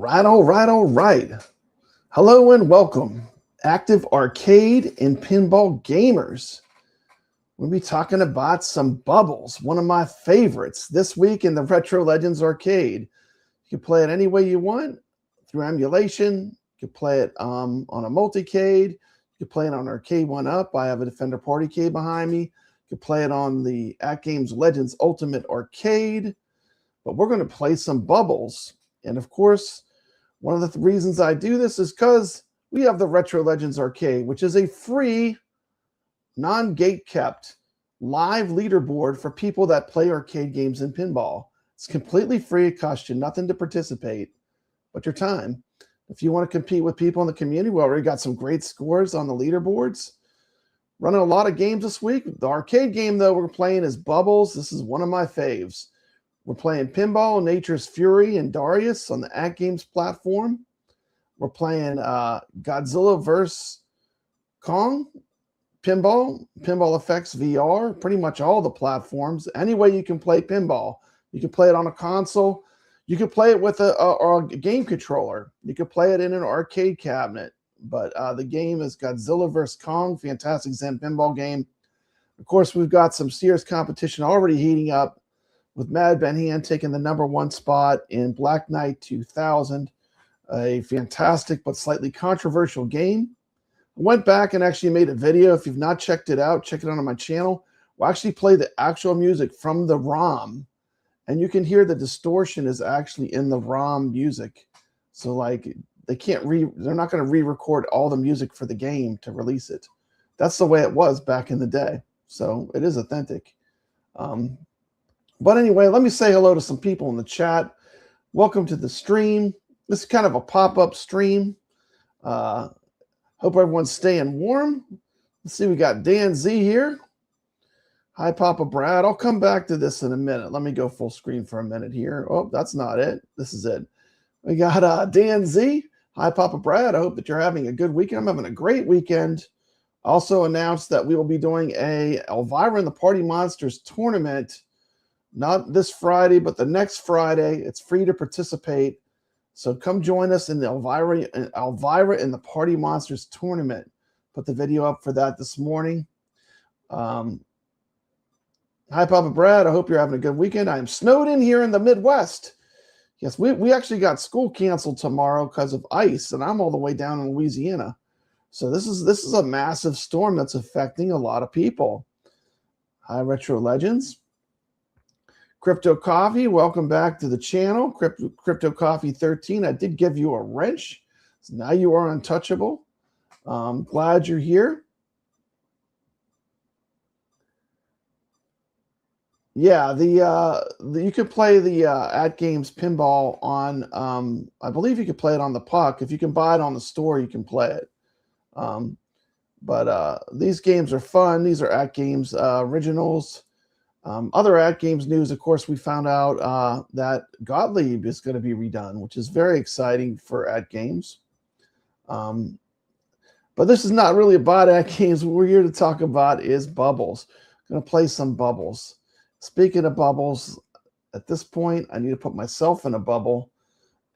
All right. Hello and welcome, active arcade and pinball gamers. We'll be talking about some bubbles, one of my favorites this week in the Retro Legends arcade. You can play it any way you want through emulation. You can play it on a multicade. You can play it on Arcade 1-Up. I have a Defender Party Cade behind me. You can play it on the AtGames Legends Ultimate Arcade. But we're going to play some bubbles. And of course, one of the reasons I do this is because we have the Retro Legends Arcade, which is a free, non-gate kept live leaderboard for people that play arcade games and pinball. It's completely free. It costs you nothing to participate but your time. If you want to compete with people in the community, we already got some great scores on the leaderboards. Running a lot of games this week. The arcade game, though, we're playing is Bubbles. This is one of my faves. We're playing Pinball, Nature's Fury, and Darius on the AtGames platform. We're playing Godzilla vs. Kong, Pinball, Pinball Effects VR, pretty much all the platforms. Any way you can play pinball. You can play it on a console. You can play it with a game controller. You can play it in an arcade cabinet. But the game is Godzilla vs. Kong, fantastic Zen pinball game. Of course, we've got some serious competition already heating up, with Mad Ben Hand taking the #1 spot in Black Knight 2000, a fantastic but slightly controversial game. I went back and actually made a video. If you've not checked it out, check it out on my channel. We'll actually play the actual music from the ROM, and you can hear the distortion is actually in the ROM music. So like they're not going to re-record all the music for the game to release it. That's the way it was back in the day. So it is authentic. But anyway, let me say hello to some people in the chat. Welcome to the stream. This is kind of a pop-up stream. Hope everyone's staying warm. Let's see, we got Dan Z here. Hi, Papa Brad. I'll come back to this in a minute. Let me go full screen for a minute here. Oh, that's not it. This is it. We got Dan Z. Hi, Papa Brad. I hope that you're having a good weekend. I'm having a great weekend. Also announced that we will be doing a Elvira and the Party Monsters tournament. Not this Friday, but the next Friday. It's free to participate. So come join us in the Elvira and the Party Monsters tournament. Put the video up for that this morning. Hi, Papa Brad. I hope you're having a good weekend. I am snowed in here in the Midwest. Yes, we actually got school canceled tomorrow because of ice, and I'm all the way down in Louisiana. So this is a massive storm that's affecting a lot of people. Hi, Retro Legends. Crypto Coffee, welcome back to the channel. Crypto Coffee 13. I did give you a wrench, so now you are untouchable. Glad you're here. Yeah, you could play the AtGames pinball on. I believe you could play it on the puck. If you can buy it on the store, you can play it. But these games are fun. These are AtGames originals. Other AtGames news, of course, we found out that Gottlieb is going to be redone, which is very exciting for AtGames. But this is not really about AtGames. What we're here to talk about is bubbles. I'm going to play some bubbles. Speaking of bubbles, at this point, I need to put myself in a bubble,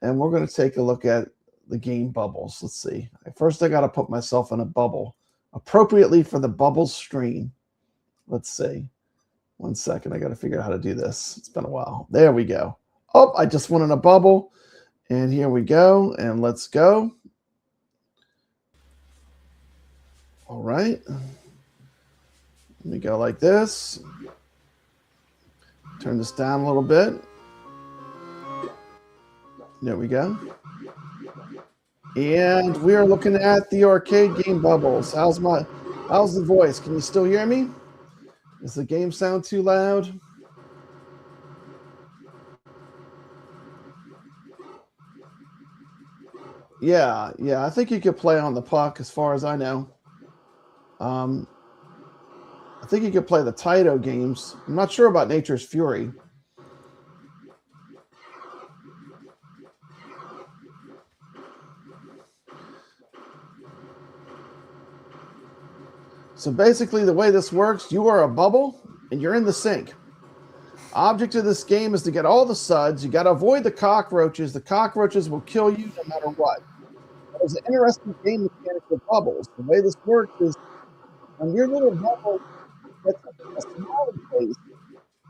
and we're going to take a look at the game Bubbles. Let's see. First, I got to put myself in a bubble appropriately for the Bubbles stream. Let's see. 1 second. I got to figure out how to do this. It's been a while. There we go. Oh, I just went in a bubble. And here we go. And let's go. All right. Let me go like this. Turn this down a little bit. There we go. And we are looking at the arcade game Bubbles. How's the voice? Can you still hear me? Does the game sound too loud? Yeah, I think you could play on the puck as far as I know. I think you could play the Taito games. I'm not sure about Nature's Fury. So basically the way this works, you are a bubble and you're in the sink. Object of this game is to get all the suds. You got to avoid the cockroaches. The cockroaches will kill you no matter what. There's an interesting game mechanic with bubbles. The way this works is when your little bubble gets a smiley face,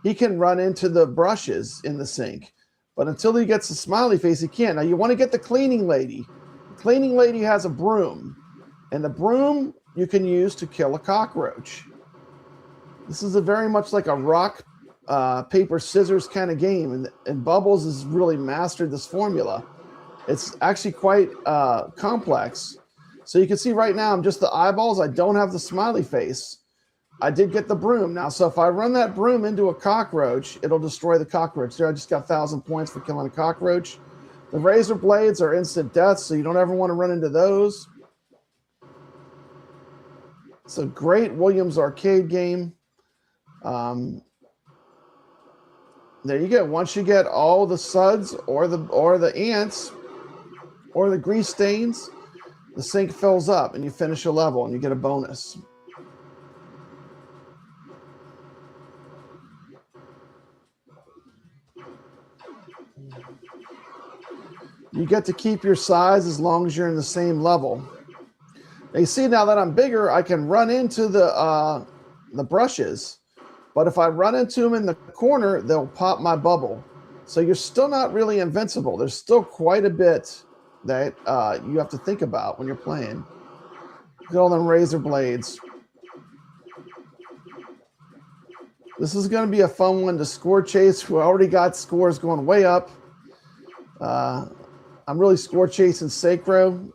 he can run into the brushes in the sink. But until he gets a smiley face, he can't. Now, you want to get the cleaning lady. The cleaning lady has a broom. And the broom you can use to kill a cockroach. This is a very much like a rock, paper, scissors kind of game. And Bubbles has really mastered this formula. It's actually quite complex. So you can see right now, I'm just the eyeballs. I don't have the smiley face. I did get the broom. Now, so if I run that broom into a cockroach, it'll destroy the cockroach. There, I just got 1,000 points for killing a cockroach. The razor blades are instant death, so you don't ever want to run into those. It's a great Williams arcade game. There you go. Once you get all the suds or the ants or the grease stains, the sink fills up and you finish a level and you get a bonus. You get to keep your size as long as you're in the same level. Now you see, now that I'm bigger, I can run into the brushes. But if I run into them in the corner, they'll pop my bubble. So you're still not really invincible. There's still quite a bit that you have to think about when you're playing. Look at all them razor blades. This is going to be a fun one to score chase. We already got scores going way up. I'm really score chasing Sacro.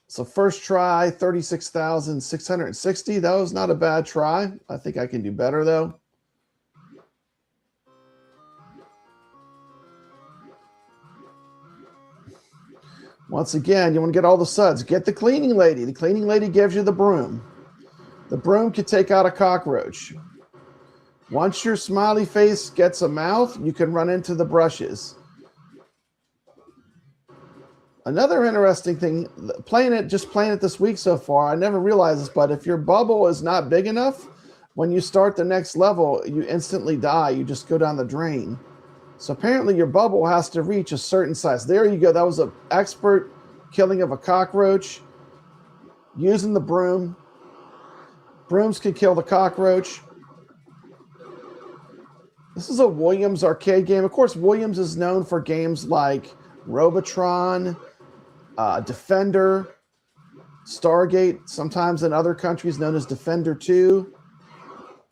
So first try, 36,660. That was not a bad try. I think I can do better, though. Once again, you want to get all the suds. Get the cleaning lady. The cleaning lady gives you the broom. The broom can take out a cockroach. Once your smiley face gets a mouth, you can run into the brushes. Another interesting thing, just playing it this week so far, I never realized this, but if your bubble is not big enough, when you start the next level, you instantly die. You just go down the drain. So apparently your bubble has to reach a certain size. There you go. That was an expert killing of a cockroach using the broom. Brooms can kill the cockroach. This is a Williams arcade game. Of course, Williams is known for games like Robotron, Defender, Stargate, sometimes in other countries known as Defender 2.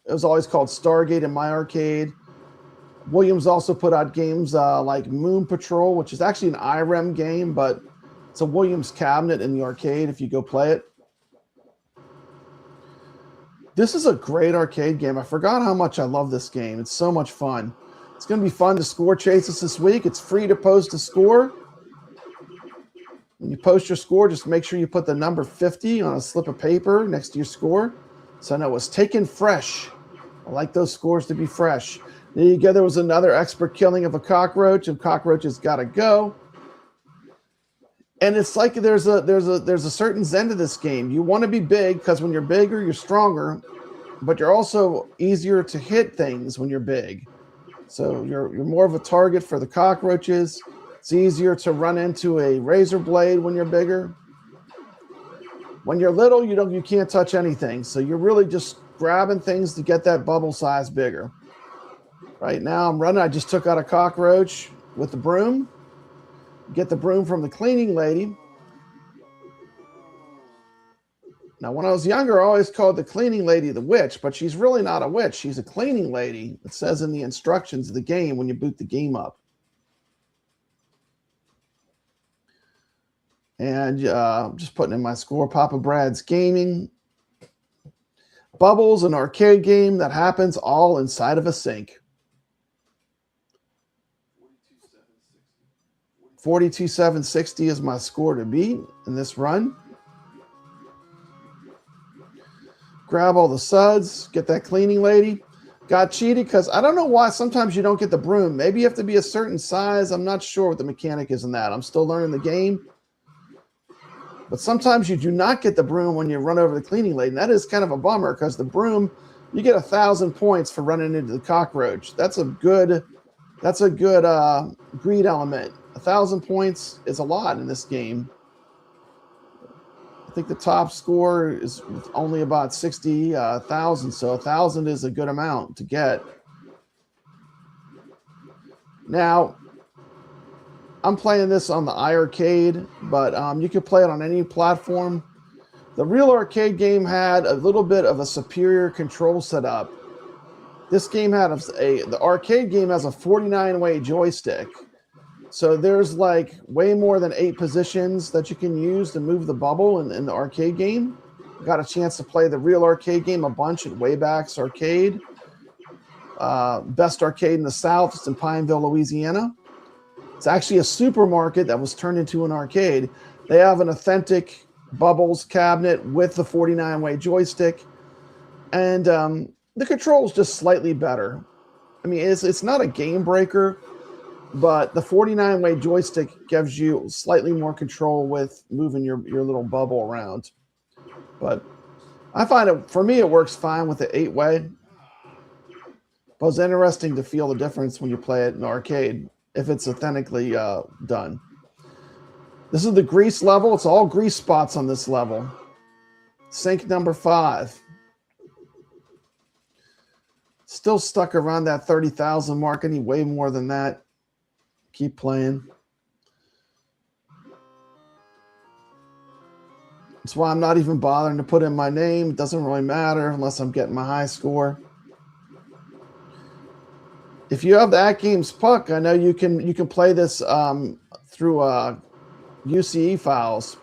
It was always called Stargate in my arcade. Williams also put out games like Moon Patrol, which is actually an IREM game, but it's a Williams cabinet in the arcade if you go play it. This is a great arcade game. I forgot how much I love this game. It's so much fun. It's going to be fun to score chases this week. It's free to post a score. When you post your score, just make sure you put the number 50 on a slip of paper next to your score. So I know it was taken fresh. I like those scores to be fresh. There you go. There was another expert killing of a cockroach, and cockroaches got to go. And it's like there's a certain zen to this game. You want to be big because when you're bigger, you're stronger, but you're also easier to hit things when you're big. So you're more of a target for the cockroaches. It's easier to run into a razor blade when you're bigger. When you're little, you can't touch anything. So you're really just grabbing things to get that bubble size bigger. Right now I'm running. I just took out a cockroach with the broom. Get the broom from the cleaning lady. Now, when I was younger, I always called the cleaning lady the witch, but she's really not a witch. She's a cleaning lady. It says in the instructions of the game when you boot the game up. And just putting in my score, Papa Brad's Gaming. Bubbles, an arcade game that happens all inside of a sink. 42,760 is my score to beat in this run. Grab all the suds, get that cleaning lady. Got cheated because I don't know why sometimes you don't get the broom. Maybe you have to be a certain size. I'm not sure what the mechanic is in that. I'm still learning the game. But sometimes you do not get the broom when you run over the cleaning lady. And that is kind of a bummer because the broom, you get 1,000 points for running into the cockroach. That's a good greed element. 1,000 points is a lot in this game. I think the top score is only about 60,000, so 1,000 is a good amount to get. Now, I'm playing this on the iArcade, but you can play it on any platform. The real arcade game had a little bit of a superior control setup. This game had the arcade game has a 49-way joystick. So there's like way more than 8 positions that you can use to move the bubble in the arcade game. Got a chance to play the real arcade game a bunch at Wayback's Arcade. Best arcade in the South. It's in Pineville, Louisiana. It's actually a supermarket that was turned into an arcade. They have an authentic Bubbles cabinet with the 49-way joystick. And the control's just slightly better. I mean, it's not a game breaker, but the 49-way joystick gives you slightly more control with moving your little bubble around. But I find it, for me, it works fine with the 8-way. But it's interesting to feel the difference when you play it in arcade, if it's authentically done. This is the grease level. It's all grease spots on this level. Sink number 5. Still stuck around that 30,000 mark. I need way more than that. Keep playing. That's why I'm not even bothering to put in my name. It doesn't really matter unless I'm getting my high score. If you have the AtGames puck, I know you can play this through UCE files.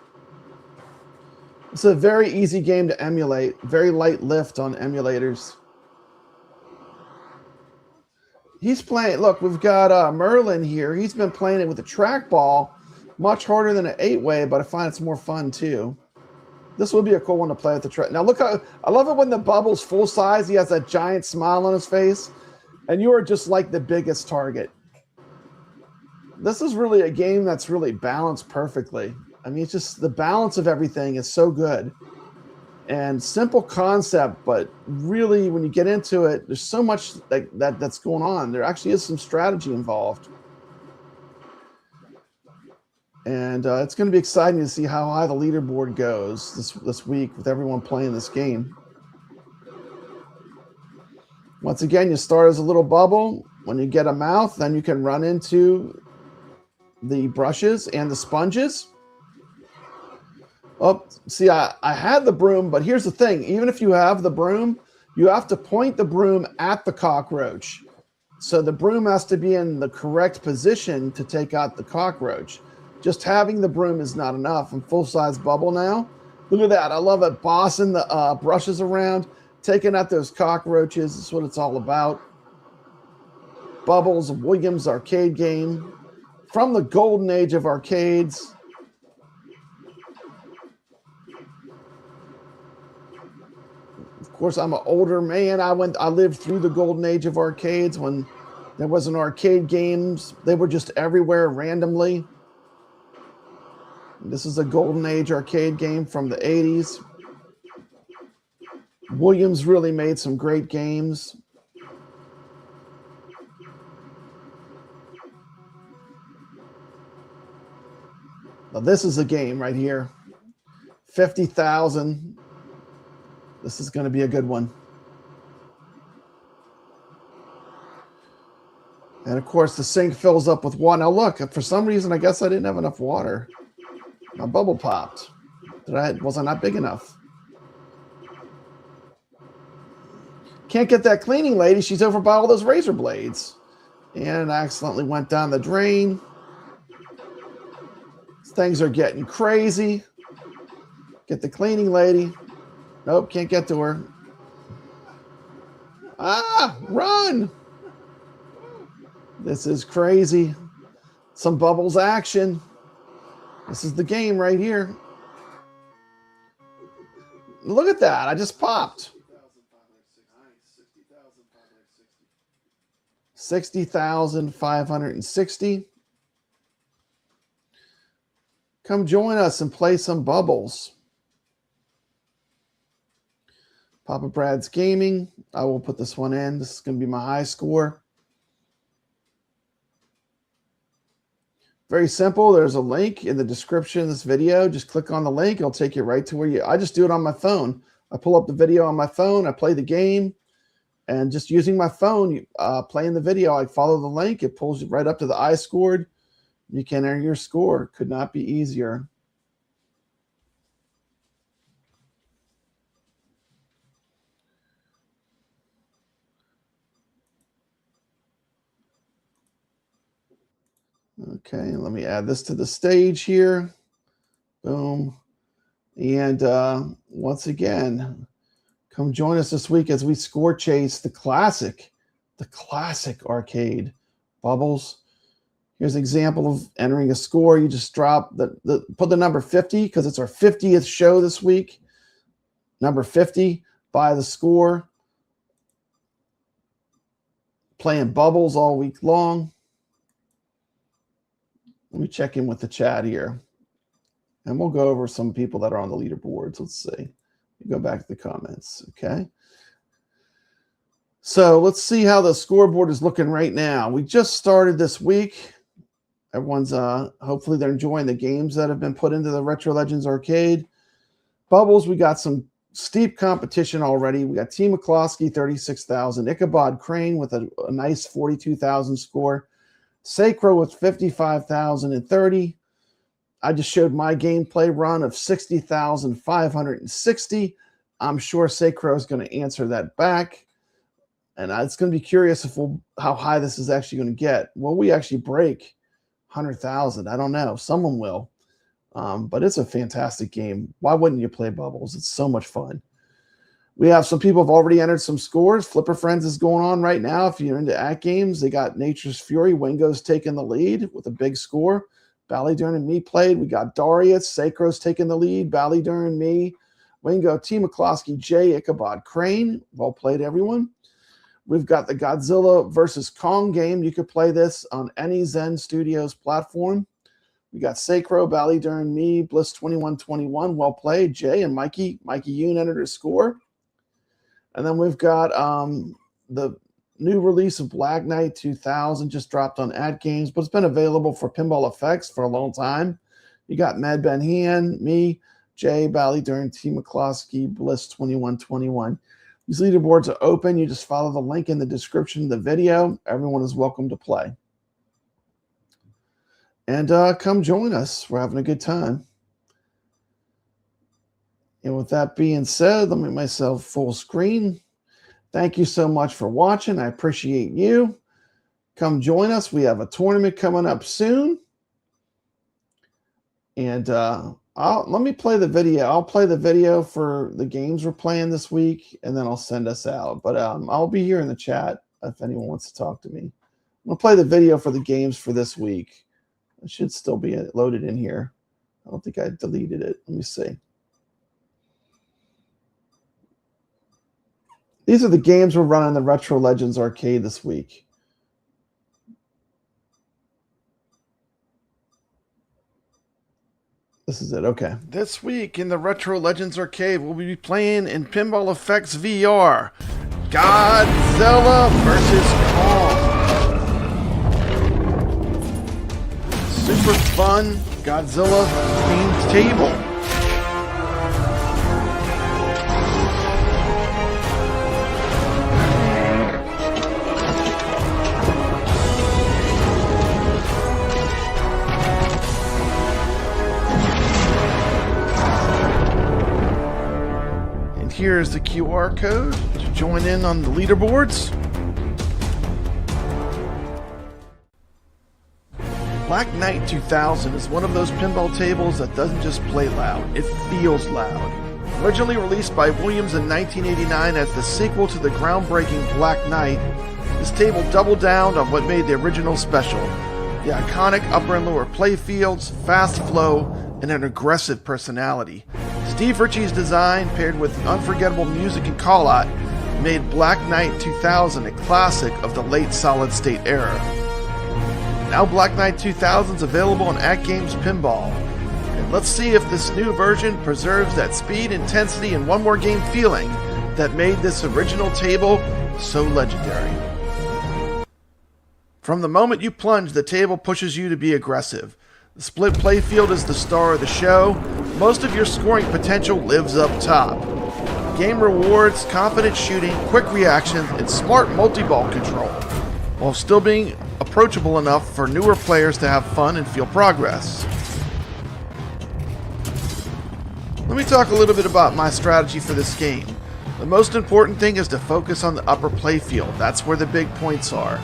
It's a very easy game to emulate. Very light lift on emulators. He's playing. Look, we've got Merlin here. He's been playing it with a trackball, much harder than an 8-way, but I find it's more fun too. This would be a cool one to play with the track. Now look how I love it when the bubble's full size. He has that giant smile on his face. And you are just like the biggest target. This is really a game that's really balanced perfectly. I mean, it's just the balance of everything is so good. And simple concept, but really when you get into it, there's so much that's going on. There actually is some strategy involved. And it's going to be exciting to see how high the leaderboard goes this week with everyone playing this game. Once again, you start as a little bubble. When you get a mouth, then you can run into the brushes and the sponges. Oh, see, I had the broom, but here's the thing. Even if you have the broom, you have to point the broom at the cockroach. So the broom has to be in the correct position to take out the cockroach. Just having the broom is not enough. I'm full-size bubble now. Look at that. I love it. Bossing the brushes around. Taking out those cockroaches is what it's all about. Bubbles, Williams arcade game. From the golden age of arcades. Of course, I'm an older man. I lived through the golden age of arcades when there wasn't arcade games. They were just everywhere randomly. This is a golden age arcade game from the 80s. Williams really made some great games. Now this is a game right here. 50,000. This is going to be a good one. And of course the sink fills up with water. Now look, for some reason I guess I didn't have enough water. My bubble popped. Was I not big enough? Can't get that cleaning lady. She's over by all those razor blades. And I accidentally went down the drain. Things are getting crazy. Get the cleaning lady. Nope, can't get to her. Ah, run. This is crazy. Some bubbles action. This is the game right here. Look at that. I just popped. 60,560. Come join us and play some bubbles. Papa Brad's Gaming. I will put this one in. This is going to be my high score. Very simple. There's a link in the description of this video. Just click on the link. It'll take you right to where you... I just do it on my phone. I pull up the video on my phone. I play the game. And just using my phone, playing the video, I follow the link. It pulls you right up to the I scored. You can enter your score. Could not be easier. Okay, let me add this to the stage here. Boom. And once again, come join us this week as we score chase the classic arcade bubbles. Here's an example of entering a score. You just drop put the number 50 because it's our 50th show this week. Number 50 by the score. Playing bubbles all week long. Let me check in with the chat here. And we'll go over some people that are on the leaderboards. Let's see. Go back to the comments. Okay. So let's see how the scoreboard is looking right now. We just started this week. Everyone's hopefully they're enjoying the games that have been put into the Retro Legends Arcade. Bubbles, we got some steep competition already. We got Team McCloskey, 36,000. Ichabod Crane with a nice 42,000 score. Sacro with 55,030. I just showed my gameplay run of 60,560. I'm sure Sacro is going to answer that back. And it's going to be curious how high this is actually going to get. Will we actually break 100,000? I don't know. Someone will. But it's a fantastic game. Why wouldn't you play Bubbles? It's so much fun. We have some people have already entered some scores. Flipper Friends is going on right now. If you're into AtGames, they got Nature's Fury. Wingo's taking the lead with a big score. Ballydurn and me played. We got Darius. Sacro's taking the lead. Ballydurn, me. Wingo, T. McCloskey, J. Ichabod Crane. Well played, everyone. We've got the Godzilla versus Kong game. You could play this on any Zen Studios platform. We got Sacro, Ballydurn, me, Bliss2121. Well played. Jay and Mikey. Mikey Yoon entered a score. And then we've got the new release of Black Knight 2000 just dropped on AtGames, but it's been available for Pinball Effects for a long time. You got Med Ben Han, me, Jay, Ballydurn, T. McCloskey, Bliss2121. These leaderboards are open. You just follow the link in the description of the video. Everyone is welcome to play. And come join us. We're having a good time. And with that being said, let me make myself full screen. Thank you so much for watching. I appreciate you. Come join us. We have a tournament coming up soon. And let me play the video. I'll play the video for the games we're playing this week, and then I'll send us out. But I'll be here in the chat if anyone wants to talk to me. I'm going to play the video for the games for this week. It should still be loaded in here. I don't think I deleted it. Let me see. These are the games we're running in the Retro Legends Arcade this week. This is it. Okay. This week in the Retro Legends Arcade, we'll be playing in Pinball Effects VR. Godzilla versus Kong. Super fun Godzilla themed table. Here's the QR code to join in on the leaderboards. Black Knight 2000 is one of those pinball tables that doesn't just play loud, it feels loud. Originally released by Williams in 1989 as the sequel to the groundbreaking Black Knight, this table doubled down on what made the original special. The iconic upper and lower play fields, fast flow, and an aggressive personality. Steve Ritchie's design, paired with unforgettable music and call-out, made Black Knight 2000 a classic of the late solid-state era. Now Black Knight 2000 is available on AtGames Pinball, and Let's see if this new version preserves that speed, intensity, and one more game feeling that made this original table so legendary. From the moment you plunge, the table pushes you to be aggressive. The split playfield is the star of the show. Most of your scoring potential lives up top. Game rewards confident shooting, quick reactions, and smart multi-ball control, while still being approachable enough for newer players to have fun and feel progress. Let me talk a little bit about my strategy for this game. The most important thing is to focus on the upper playfield. That's where the big points are.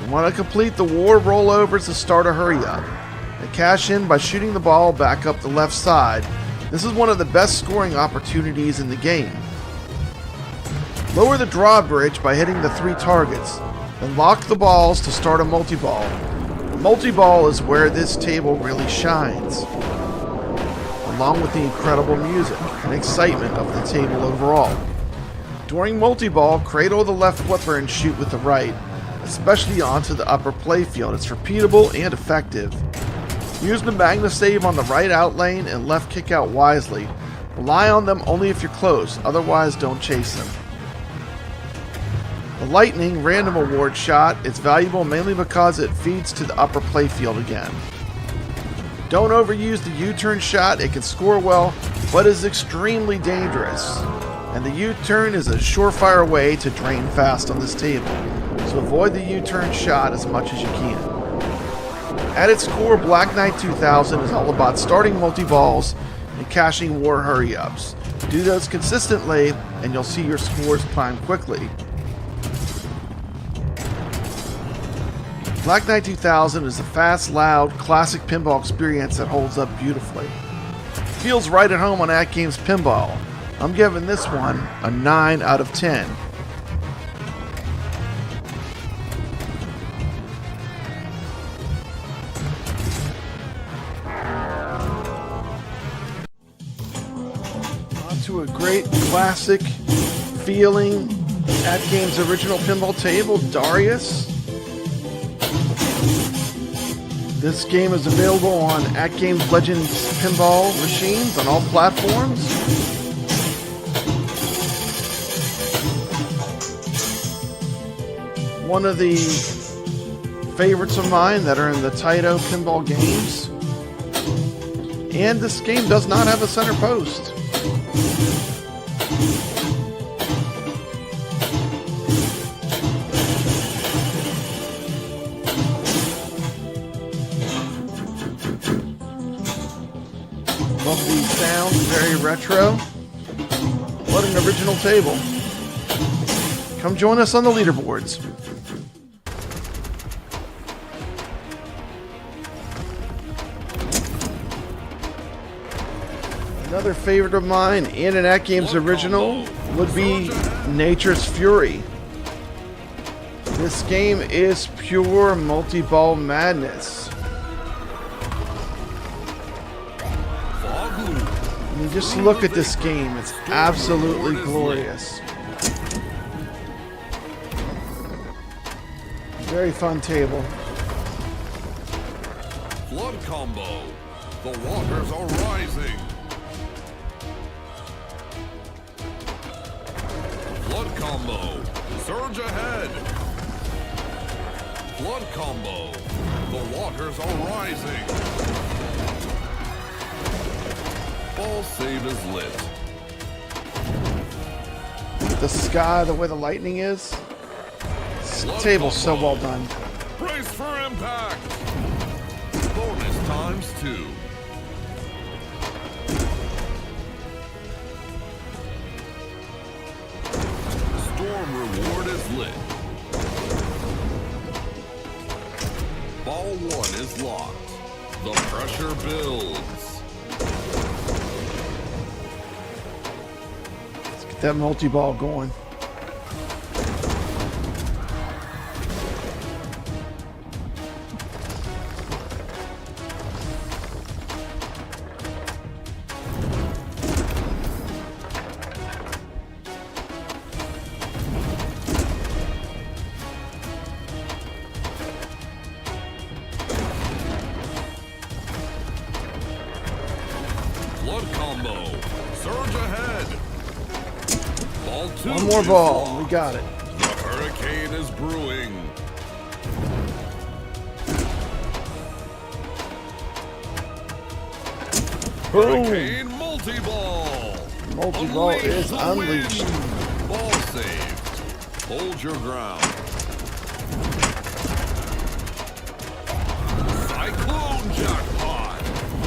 You want to complete the war rollovers to start a hurry up, and cash in by shooting the ball back up the left side. This is one of the best scoring opportunities in the game. Lower the drawbridge by hitting the 3 targets, then lock the balls to start a multi-ball. Multi-ball is where this table really shines, along with the incredible music and excitement of the table overall. During multi-ball, cradle the left flipper and shoot with the right, especially onto the upper playfield. It's repeatable and effective. Use the Magna Save on the right out lane and left kick out wisely. Rely on them only if you're close, otherwise don't chase them. The Lightning random award shot is valuable mainly because it feeds to the upper playfield again. Don't overuse the U-turn shot. It can score well, but is extremely dangerous. And the U-turn is a surefire way to drain fast on this table, so avoid the U-turn shot as much as you can. At its core, Black Knight 2000 is all about starting multi-balls and cashing war hurry-ups. Do those consistently, and you'll see your scores climb quickly. Black Knight 2000 is a fast, loud, classic pinball experience that holds up beautifully. Feels right at home on AtGames Pinball. I'm giving this one a 9 out of 10. On to a great classic feeling AtGames original pinball table, DARIUS. This game is available on AtGames Legends pinball machines on all platforms. One of the favorites of mine that are in the Taito pinball games. And this game does not have a center post. Love the sound, very retro. What an original table. Come join us on the leaderboards. Another favorite of mine and an AtGames original would be Nature's Fury. This game is pure multi-ball madness. I mean, just look at this game. It's absolutely glorious. Very fun table. Flood combo. The waters are rising. Flood combo. Surge ahead. Flood combo. The waters are rising. Ball save is lit. The sky, the way the lightning is. This table's so well done. Brace for impact. Bonus times 2. Storm reward is lit. Ball 1 is locked. The pressure builds. Let's get that multi-ball going. combo. Surge ahead. Ball 2. One more ball. We got it. The hurricane is brewing. Boom. Hurricane multi-ball. Multi-ball is the unleashed. wind. Ball saved. Hold your ground. Cyclone jackpot.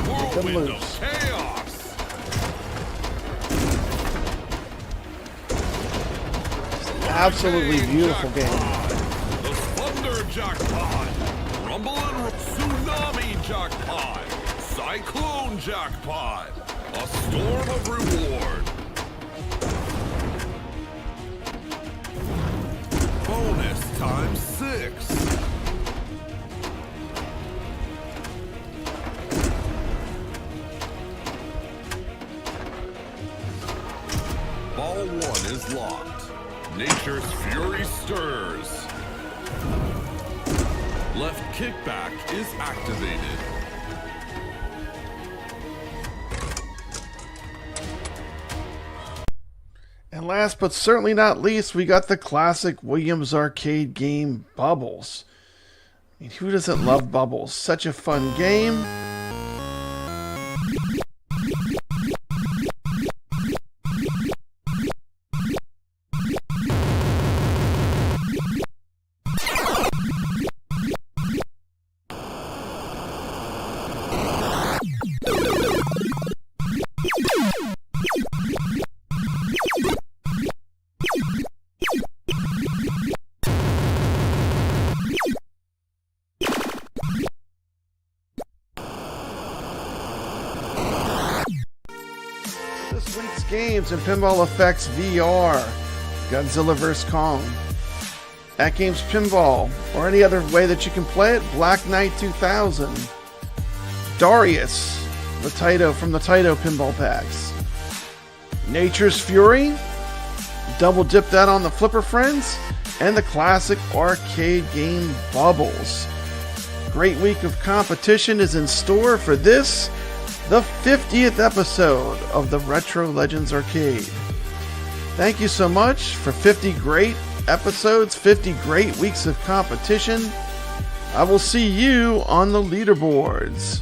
Whirlwind of chaos. Absolutely beautiful game. The thunder jackpot. Rumble and tsunami jackpot. Cyclone jackpot. A storm of reward. Bonus times 6. Ball 1 is locked. Nature's fury stirs. Left kickback is activated. And last but certainly not least, we got the classic Williams arcade game Bubbles. I mean, who doesn't love Bubbles? Such a fun game. This week's games in Pinball Effects VR, Godzilla vs. Kong, AtGames Pinball, or any other way that you can play it, Black Knight 2000, DARIUS, the Taito from the Taito Pinball Packs, Nature's Fury, double dip that on the Flipper Friends, and the classic arcade game Bubbles. Great week of competition is in store for this, the 50th episode of the Retro Legends Arcade. Thank you so much for 50 great episodes, 50 great weeks of competition. I will see you on the leaderboards.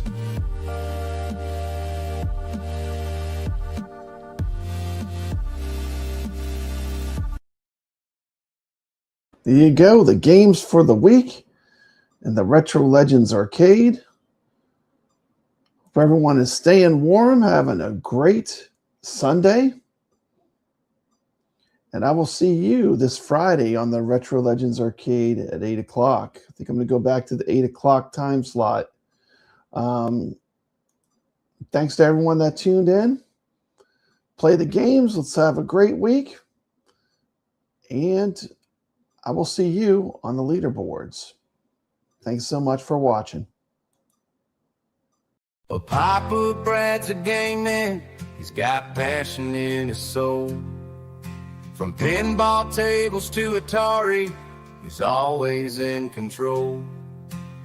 There you go, the games for the week in the Retro Legends Arcade. Hope everyone is staying warm, having a great Sunday. And I will see you this Friday on the Retro Legends Arcade at 8 o'clock. I think I'm going to go back to the 8 o'clock time slot. Thanks to everyone that tuned in. Play the games. Let's have a great week. And I will see you on the leaderboards. Thanks so much for watching. Well, Papa Brad's a game man. He's got passion in his soul. From pinball tables to Atari, he's always in control.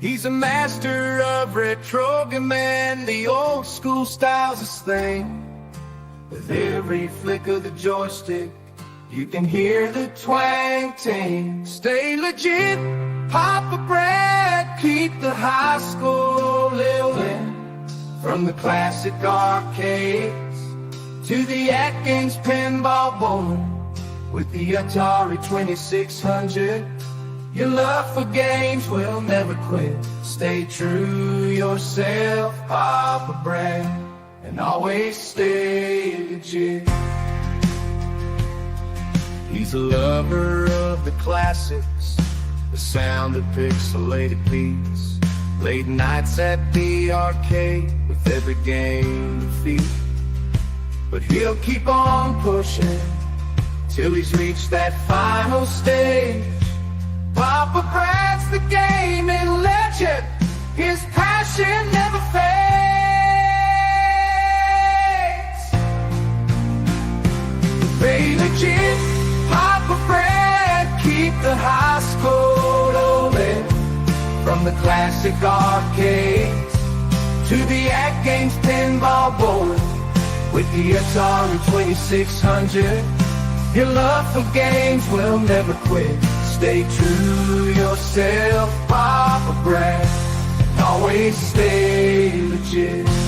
He's a master of retro man. The old school style's his thing. With every flick of the joystick, you can hear the twang ting. Stay legit, Papa Brad, keep the high school living. From the classic arcades to the AtGames pinball bowling. With the Atari 2600, your love for games will never quit. Stay true yourself, Papa Brad, and always stay legit. He's a lover of the classics, the sound of pixelated beats. Late nights at the arcade with every game defeat. But he'll keep on pushing till he's reached that final stage. Papa Brad's the gaming legend. His passion never fades. Stay legit, Papa Brad, keep the high school rolling. From the classic arcades to the AtGames pinball bowling. With the Atari 2600, your love for games will never quit. Stay true to yourself, Papa Brad, and always stay legit.